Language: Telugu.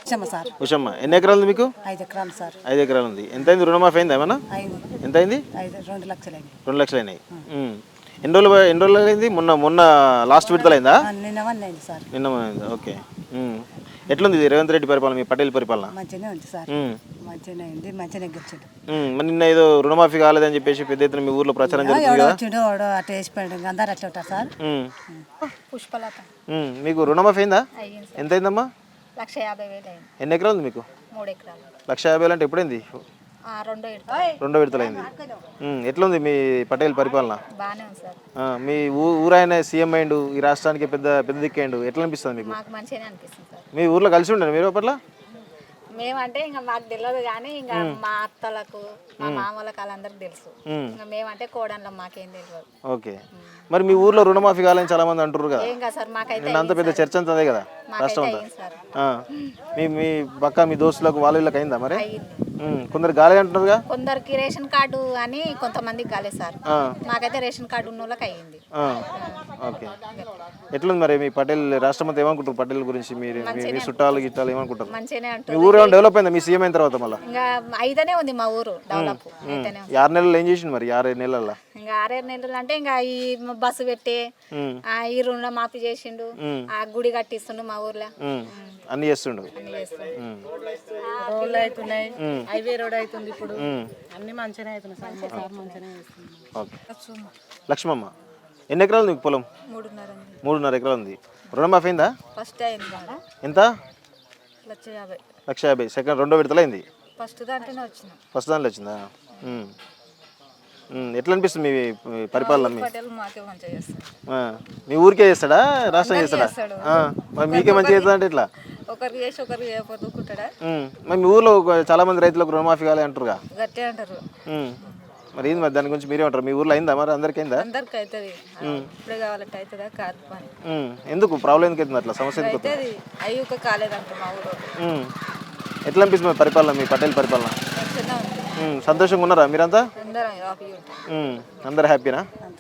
ఉషమ్మ సార్. ఉషమ్మ, ఎన్ని ఎకరాలు ఉంది మీకు? 5 ఎకరాలు సార్. 5 ఎకరాలు ఉంది. ఎంత అయింది రుణమాఫీ అయిందా ఏమన్నా? అయింది. ఎంత అయింది? 2 లక్షలు అయింది. 2 లక్షలు అయినాయి. ఎన్ని రోజులు అయింది? మొన్న లాస్ట్ విడతలు అయిందా? నిన్న అయింది సార్. నిన్న అయింది. ఓకే. ఎట్లుంది రేవంత్ రెడ్డి పరిపాలన, మీ పటేల్ పరిపాలన? మంచిగానే ఉంది సార్. మంచిగానే అయింది, మంచిగానే గెలిచాడు. మరి నిన్న ఏదో రుణమాఫీ కాలేదని చెప్పేసి పెద్ద ఎత్తున మీ ఊర్లో ప్రచారం జరుగుతుంది కదా? వచ్చిండు అటు వేసిపోయాడు, అందరు అట్లా ఉంటారు సార్. పుష్పలత. మీకు రుణమాఫీ అయిందా? ఎంత అయిందమ్మా? 1,50,000 అయింది. ఎన్ని ఎకరాలు ఉంది మీకు? 3 ఎకరాలు. 1,50,000 అంటే ఎప్పుడైంది? రెండో విడతలైంది. ఎట్లుంది మీ పటేల్ పరిపాలన? బాగానే ఉంది సార్. మీ ఊరాయన సీఎం అయిండు, ఈ రాష్ట్రానికి పెద్ద దిక్కైండు, ఎట్లా అనిపిస్తుంది మీకు? మాకు మంచిగానే అనిపిస్తుంది సార్. మీ ఊర్లో కలిసి ఉండండి మీరు అప్పట్లో? మేమంటే ఇంకా మాకు తెలియదు కానీ ఇంకా మా అత్తలకు మా మామూలకు వాళ్ళందరికి తెలుసు. ఇంకా మేమంటే కోడన్లో మాకేం తెలియదు. ఓకే. మరి మీ ఊర్లో రుణమాఫీ కావాలని చాలా మంది అంటారు కదా? ఏం కాదు సార్, మాకైతే అంత పెద్ద చర్చ అంతా అదే కదా రాష్ట్రం అంతా. మీ పక్క మీ దోస్తులకు వాళ్ళకి అయిందా మరి? కొందరు గాలి అంటున్నారుగా? కొందరికి రేషన్ కార్డు అని కొంతమందికి కాలేదు సార్. మాకైతే రేషన్ కార్డు ఉన్న వాళ్ళకి అయ్యింది. ఓకే. ఎట్లుంది మరి మీ పటేల్ రాష్ట్రం అంతా ఏమనుకుంటారు పటేల్ గురించి? మీరు మీ చుట్టాలు గిట్టాలు ఏమనుకుంటారు? మంచిగానే మీ ఊరు ఏమైనా డెవలప్ అయిందా మీ సీఎం అయిన తర్వాత? మళ్ళీ ఇంకా అయితేనే ఉంది మా ఊరు డెవలప్. 6 నెలలు ఏం చేసిండు మరి? 6 నెలల్లో ఇంకా 6 నెలలు అంటే ఇంకా ఈ బస్సు పెట్టి ఈ రుణం మాఫీ చేసిండు, ఆ గుడి కట్టిస్తుండు మా ఊర్లో. అన్ని చేస్తుండు. రోడ్లు అవుతున్నాయి, హైవే రోడ్ అవుతుంది, ఇప్పుడు అన్ని మంచిగానే అవుతున్నాయి సార్. మంచిగానే చేస్తుంది. ఓకే. లక్ష్మమ్మ, ఎన్ని ఎకరాలు ఉంది మీకు పొలం? 3.5 ఎకరాలు ఉంది. రుణమాఫీ అయిందా? ఫస్ట్ అయింది. ఎంత? 1,50,000. 1,50,000. సెకండ్ రెండో విడతలు అయింది. ఫస్ట్ దాంట్లోనే వచ్చిన. ఫస్ట్ దాంట్లో వచ్చిందా? ఎట్లా అనిపిస్తుంది మీ పరిపాలన? మాకే మంచిగా చేస్తాడు. మీ ఊరికే చేస్తాడా, రాష్ట్రం చేస్తాడా? మరి మీకే మంచిగా చేస్తా అంటే ఎట్లా? ఒకరికి చేసి ఒకరికి చేయకపోతుంటాడా? మరి మీ ఊర్లో చాలా మంది రైతులకు రుణమాఫీ కాలే అంటారుగా? గట్టే అంటారు. మరి ఏంది మరి దాని గురించి మీరే ఉంటారు? మీ ఊర్లో అయిందా మరి? అందరికి అయిందా? అందరికి అవుతుంది. ఇప్పుడే కావాలంటే అవుతుందా కాదు పని. ఎందుకు ప్రాబ్లం ఎందుకు అవుతుంది అట్లా? సమస్య ఎందుకు అవుతుంది? అయ్యి ఒక కాలేదంట మా ఊరు. ఎట్లా అనిపిస్తుంది పరిపాలన, మీ పటేల్ పరిపాలన? మంచిగా ఉంది. సంతోషంగా ఉన్నారా మీరంతా? అందరం హ్యాపీగా ఉంటాం. అందరు హ్యాపీనా?